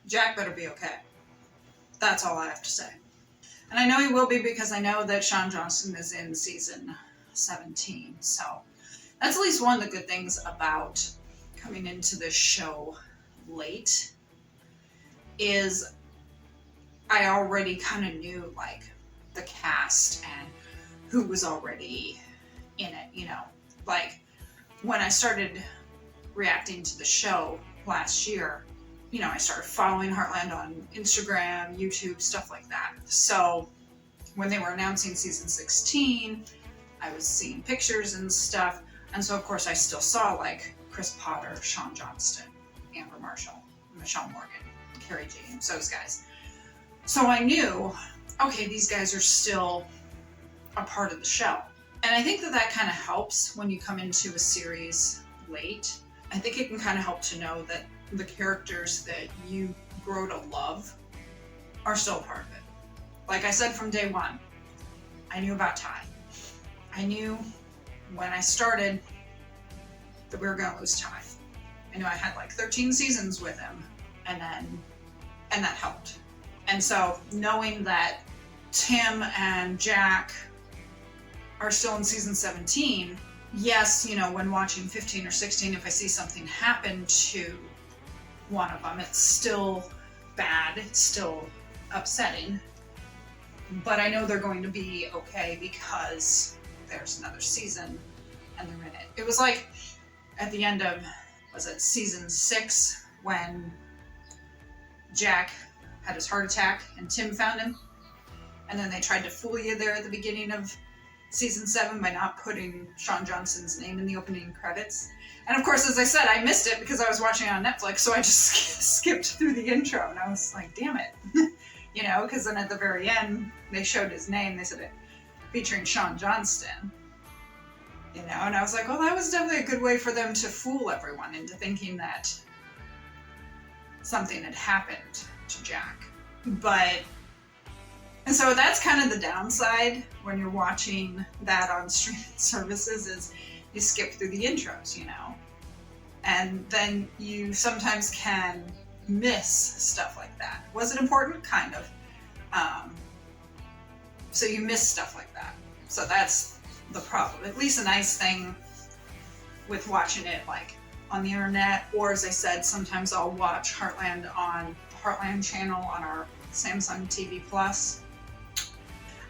Jack better be okay. That's all I have to say. And I know he will be because I know that Sean Johnston is in season 17. So that's at least one of the good things about coming into this show late is I already kind of knew like the cast and who was already in it, you know. Like when I started reacting to the show last year, you know, I started following Heartland on Instagram, YouTube, stuff like that. So when they were announcing season 16, I was seeing pictures and stuff. And so of course I still saw like Chris Potter, Sean Johnston, Amber Marshall, Michelle Morgan, Carrie James, those guys. So I knew, okay, these guys are still a part of the show. And I think that that kind of helps when you come into a series late. I think it can kind of help to know that the characters that you grow to love are still a part of it. Like I said from day one, I knew about Ty. I knew when I started that we were going to lose Ty. I knew I had like 13 seasons with him, and that helped. And so knowing that Tim and Jack are still in season 17, yes, you know, when watching 15 or 16, if I see something happen to one of them, it's still bad, it's still upsetting, but I know they're going to be okay because there's another season and they're in it. It was like at the end of, was it season 6, when Jack had his heart attack and Tim found him, and then they tried to fool you there at the beginning of season 7 by not putting Sean Johnston's name in the opening credits. And of course, as I said, I missed it because I was watching it on Netflix, so I just skipped through the intro, and I was like, damn it. You know, because then at the very end, they showed his name, they said it featuring Sean Johnston. You know, and I was like, well, that was definitely a good way for them to fool everyone into thinking that something had happened to Jack. And so that's kind of the downside when you're watching that on streaming services, is you skip through the intros, you know, and then you sometimes can miss stuff like that. Was it important? Kind of. So you miss stuff like that. So that's the problem. At least a nice thing with watching it like on the internet, or as I said, sometimes I'll watch Heartland on the Heartland channel on our Samsung TV Plus.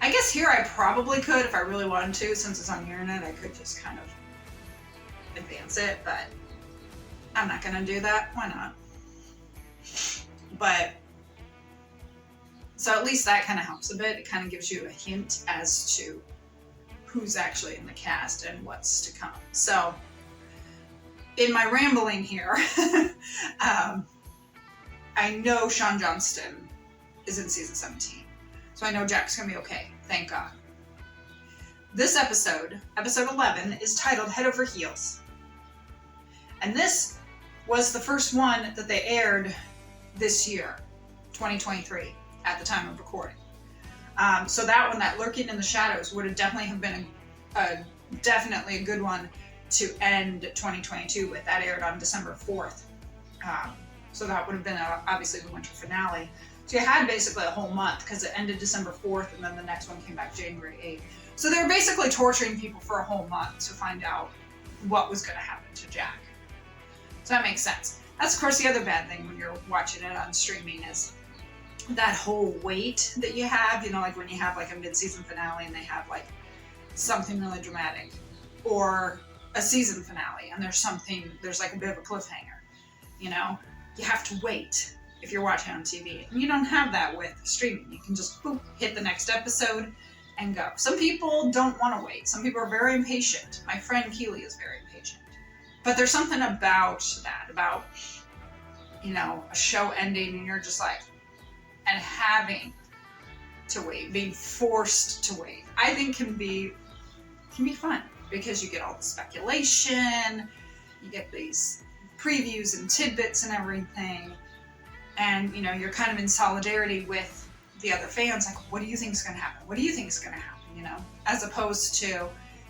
I guess here I probably could, if I really wanted to, since it's on the internet, I could just kind of advance it, but I'm not gonna do that. Why not? But, so at least that kind of helps a bit. It kind of gives you a hint as to who's actually in the cast and what's to come. So, in my rambling here, I know Sean Johnston is in season 17. So I know Jack's gonna be okay, thank God. This episode, episode 11, is titled Head Over Heels. And this was the first one that they aired this year, 2023, at the time of recording. So that one, that Lurking in the Shadows, would have definitely have been definitely a good one to end 2022 with. That aired on December 4th. So that would have been obviously the winter finale. So you had basically a whole month, because it ended December 4th and then the next one came back January 8th. So they were basically torturing people for a whole month to find out what was going to happen to Jack. So that makes sense. That's of course the other bad thing when you're watching it on streaming, is that whole wait that you have, you know, like when you have like a mid-season finale and they have like something really dramatic, or a season finale and there's like a bit of a cliffhanger, you know, you have to wait if you're watching on TV. And you don't have that with streaming. You can just boop, hit the next episode and go. Some people don't want to wait. Some people are very impatient. My friend Keely is very impatient. But there's something about that, about, you know, a show ending and you're just like, and having to wait, being forced to wait, I think can be fun, because you get all the speculation, you get these previews and tidbits and everything. And, you know, you're kind of in solidarity with the other fans, like, what do you think is going to happen? What do you think is going to happen, you know? As opposed to,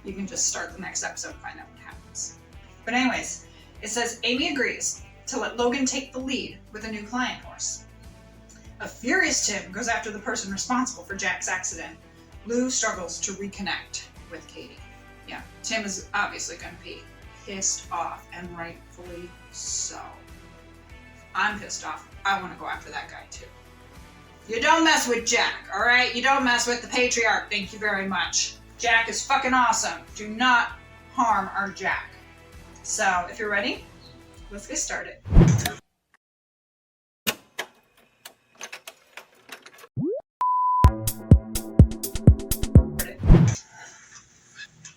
you can just start the next episode and find out what happens. But anyways, it says, Amy agrees to let Logan take the lead with a new client horse. A furious Tim goes after the person responsible for Jack's accident. Lou struggles to reconnect with Katie. Yeah, Tim is obviously going to be pissed off, and rightfully so. I'm pissed off. I want to go after that guy too. You don't mess with Jack, alright? You don't mess with the patriarch, thank you very much. Jack is fucking awesome. Do not harm our Jack. So, if you're ready, let's get started.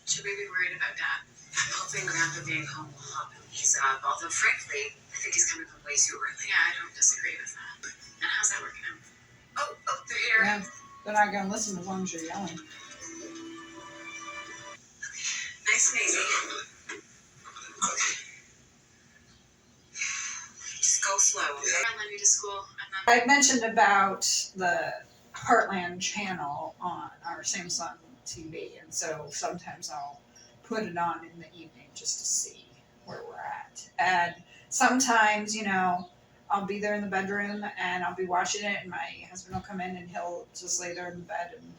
Should we be worried about Dad? I'm hoping Grandpa being home will help him ease up, although frankly, I think he's coming home way too early. Yeah, I don't disagree with that. And how's that working out? Oh, they're here. Yeah, they're not going to listen as long as you're yelling. Nice and easy. Just go slow, okay? I'll lend you to school. I mentioned about the Heartland channel on our Samsung TV, and so sometimes I'll put it on in the evening just to see where we're at. And sometimes, I'll be there in the bedroom and I'll be watching it, and my husband will come in and he'll just lay there in the bed and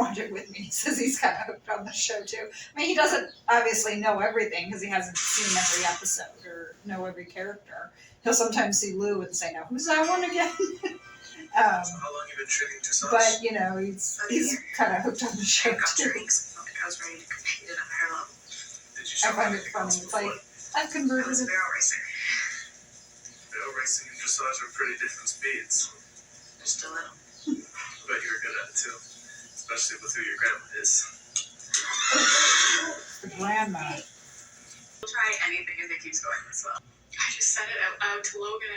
watch it with me. He says he's kind of hooked on the show too. I mean, he doesn't obviously know everything because he hasn't seen every episode or know every character. He'll sometimes see Lou and say, "Now, who's that one again?" So how long you been shooting Tucson? But he's kind of hooked on the show too. Drinks. I was ready to compete at a higher level. Did you show I find it anything funny. else It's before? like I've I converted was a it. barrel racer. Barrel racing and dressage are pretty different speeds. Just a little. I bet you were good at it too. Especially with who your grandma is. The grandma. We'll try anything if it keeps going this well. I just said it out loud to Logan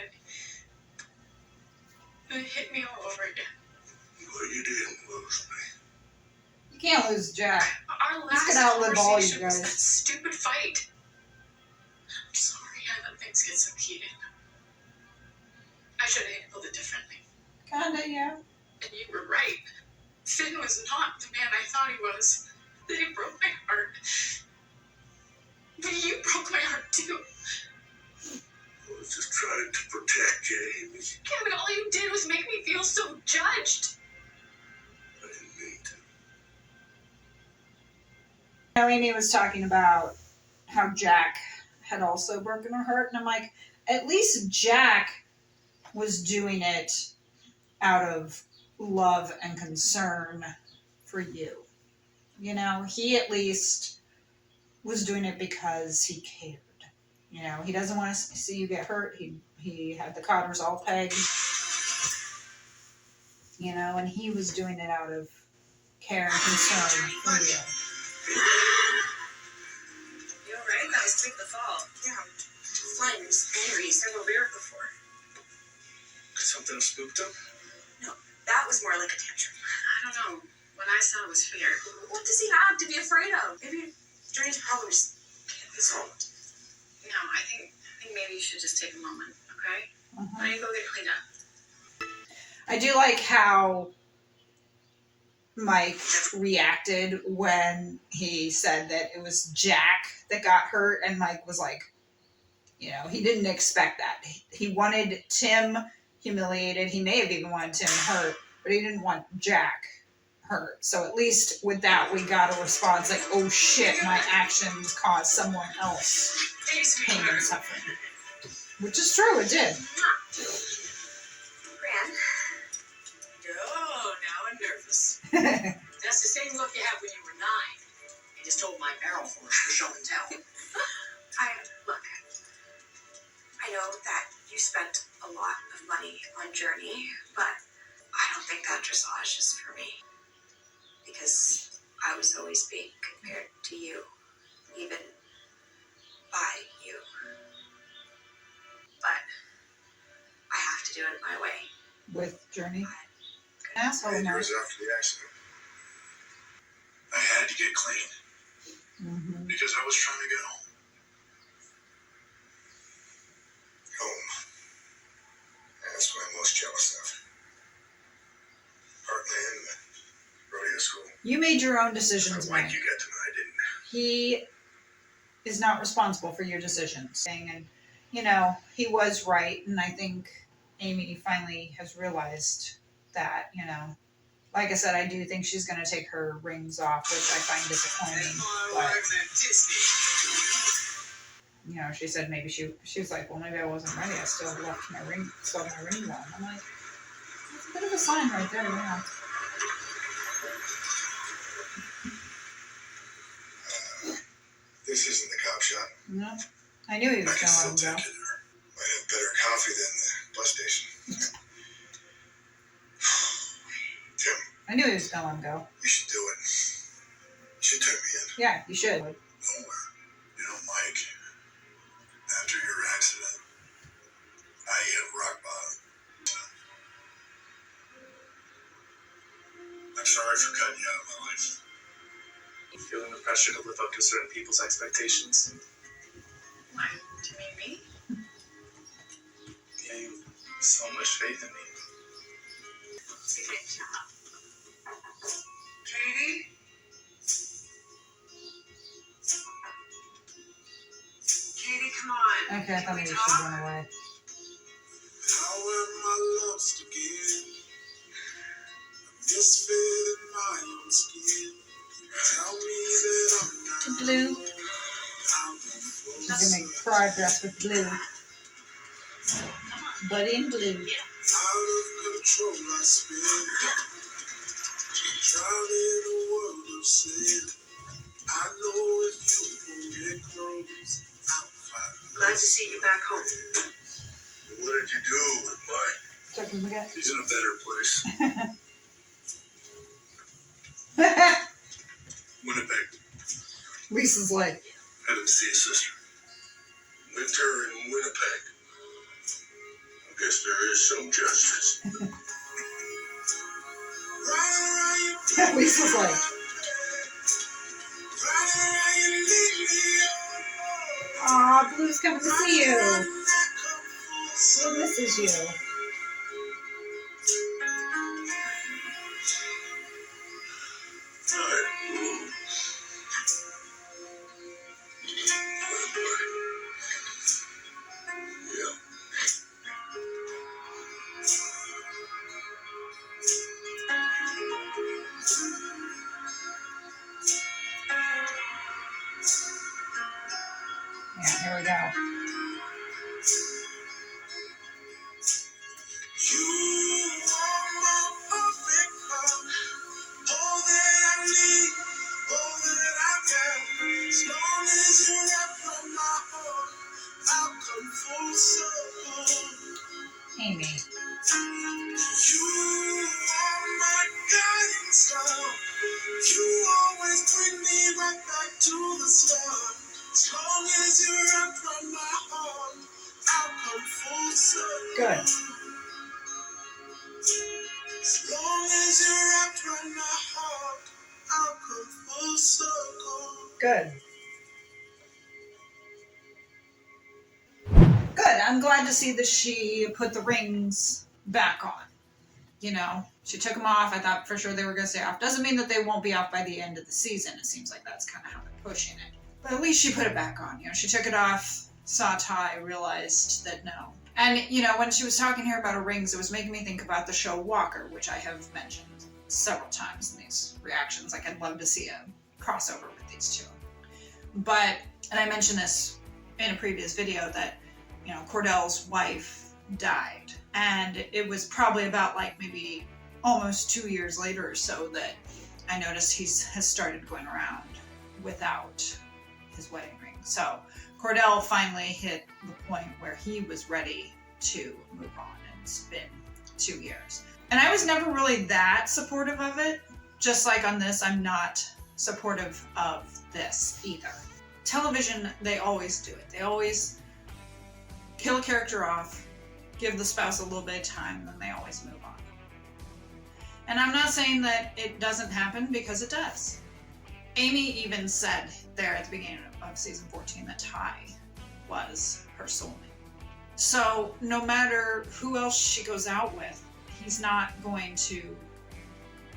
and it hit me all over again. Well, you didn't lose me. You can't lose Jack. Our He's last gonna outlive all you conversation was guys. that stupid fight. I'm sorry I let things get so heated. I should have handled it differently. Kinda, yeah. And you were right. Finn was not the man I thought he was. That he broke my heart. But you broke my heart too. I was just trying to protect you, Amy. Yeah, but all you did was make me feel so judged. I didn't mean to. Now Amy was talking about how Jack had also broken her heart, and I'm like, at least Jack was doing it out of love and concern for you. He at least was doing it because he cared. He doesn't want to see you get hurt. He had the cotters all pegged. And he was doing it out of care and concern for you. You alright? Guys, take the fall. Yeah. Flames, angry, never reared before. Something spooked him? No, that was more like a tantrum. I don't know. What I saw was fear. What does he have to be afraid of? Maybe Journey's problem just can't be solved. No, I think maybe you should just take a moment, okay? Why don't you go get cleaned up? I do like how Mike reacted when he said that it was Jack that got hurt, and Mike was like, he didn't expect that. He wanted Tim humiliated. He may have even wanted Tim hurt, but he didn't want Jack hurt. So at least with that, we got a response like, oh shit, my actions caused someone else pain and suffering. Which is true, it did. Gran. Oh, now I'm nervous. That's the same look you had when you were 9. You just told my barrel horse for show and tell. Look, I know that you spent a lot of money on Journey, but I don't think that dressage is for me. Because I was always being compared to you, even by you. But I have to do it my way. With Journey. Asshole, Mark. Years after the accident, I had to get clean because I was trying to get home. Home. And that's what I'm most jealous of. Heartland and the rodeo school. You made your own decisions, The wank Mike. you got tonight didn't. He is not responsible for your decisions. And, he was right, and I think Amy finally has realized that, you know, like I said, I do think she's going to take her rings off, which I find disappointing. But, you know, she said maybe she was like, well, maybe I wasn't ready. I still left my ring, still have my ring on. I'm like, that's a bit of a sign right there, yeah. This isn't the cop shop. No, I knew he was I can going to still let him take go. you there. Might have better coffee than the bus station. Tim, I knew he was going to let him go. you should do it. You should take me in. Yeah, you should. Nowhere. You know, Mike, after your accident, I hit rock bottom. I'm sorry for cutting you out of my life. You feeling the pressure to live up to certain people's expectations? Why? Do you mean me? Yeah, you have so much faith in me. Katie? Katie, come on. Okay, I Can thought we maybe she talk? went away. How am I lost again? Misfit in my own skin. Tell me that I'm not Blue. alone. She's gonna make progress with Blue. Buddy and Blue. Out of control I spin. Drowned in a world of sin. I know if you won't get close, I'll find Glad to see you back home. What did you do with Mike? Check him again. He's in a better place. Winnipeg. Lisa's like, Headed to see his sister. Winter in Winnipeg. I guess there is some justice. Lisa's like, aw, Blue's coming to see you. Blue misses you. Yeah, here we go. You are my perfect love. All that I need, all that I got. As long as you're wrapped around my heart, I'll come full circle. Amy. You are my guiding star. You always bring me right back to the start. As long as you're wrapped around my heart, I'll come full circle. Good. As long as you're wrapped around my heart, I'll come full circle. Good. Good. I'm glad to see that she put the rings back on. You know, she took them off. I thought for sure they were going to stay off. Doesn't mean that they won't be off by the end of the season. It seems like that's kind of how they're pushing it. But at least she put it back on. You know, she took it off, saw Ty, realized that no. And, you know, when she was talking here about her rings, it was making me think about the show Walker, which I have mentioned several times in these reactions. Like, I'd love to see a crossover with these two. But, and I mentioned this in a previous video, that, you know, Cordell's wife died. And it was probably about like maybe almost 2 years later or so that I noticed has started going around without his wedding ring. So Cordell finally hit the point where he was ready to move on, and it's been 2 years. And I was never really that supportive of it. Just like on this, I'm not supportive of this either. Television, they always do it. They always kill a character off, give the spouse a little bit of time, and then they always move on. And I'm not saying that it doesn't happen, because it does. Amy even said there at the beginning of season 14 that Ty was her soulmate. So no matter who else she goes out with, he's not going to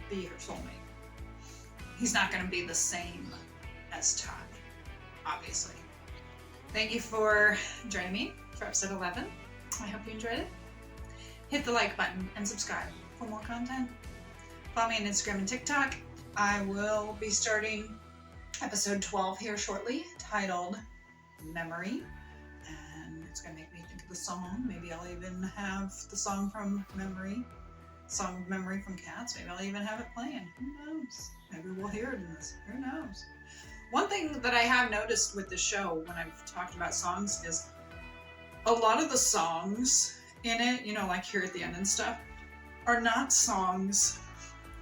be her soulmate. He's not going to be the same as Ty, obviously. Thank you for joining me for episode 11. I hope you enjoyed it. hit the like button and subscribe for more content. Follow me on Instagram and TikTok. I will be starting episode 12 here shortly, titled Memory. And it's going to make me think of the song. Maybe I'll even have the song from Memory. Song of Memory from Cats. Maybe I'll even have it playing. Who knows? Maybe we'll hear it in this. Who knows? One thing that I have noticed with the show when I've talked about songs is a lot of the songs in it, you know, like here at the end and stuff, are not songs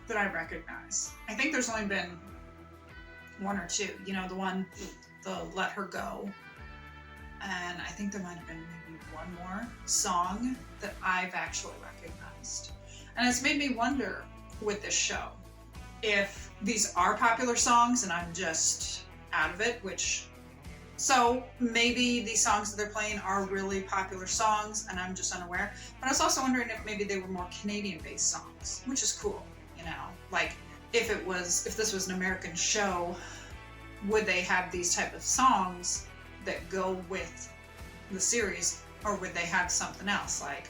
that I recognize. I think there's only been one or two. You know, the Let Her Go. And I think there might have been maybe one more song that I've actually recognized. And it's made me wonder with this show if these are popular songs and I'm just out of it, so maybe these songs that they're playing are really popular songs and I'm just unaware. But I was also wondering if maybe they were more Canadian-based songs, which is cool, you know? Like if this was an American show, would they have these type of songs that go with the series, or would they have something else? Like,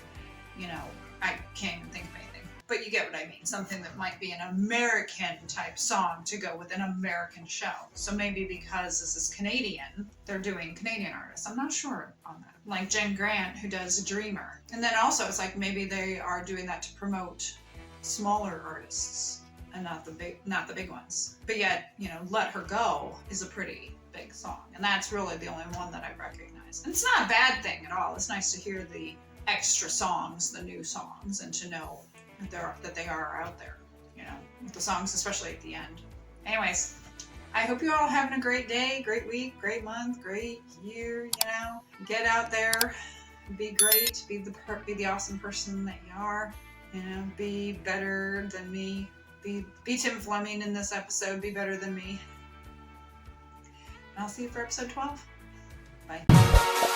you know, I can't even think of anything. But you get what I mean. Something that might be an American type song to go with an American show. So maybe because this is Canadian, they're doing Canadian artists. I'm not sure on that. Like Jen Grant, who does Dreamer. And then also it's like maybe they are doing that to promote smaller artists and not the big ones. But yet, you know, Let Her Go is a pretty big song. And that's really the only one that I recognize. And it's not a bad thing at all. It's nice to hear the extra songs, the new songs, and to know that they are out there, you know, with the songs, especially at the end. Anyways, I hope you all are having a great day, great week, great month, great year, you know. Get out there, be great, be the awesome person that you are, you know, be better than me. Be Tim Fleming in this episode, be better than me. And I'll see you for episode 12. Bye.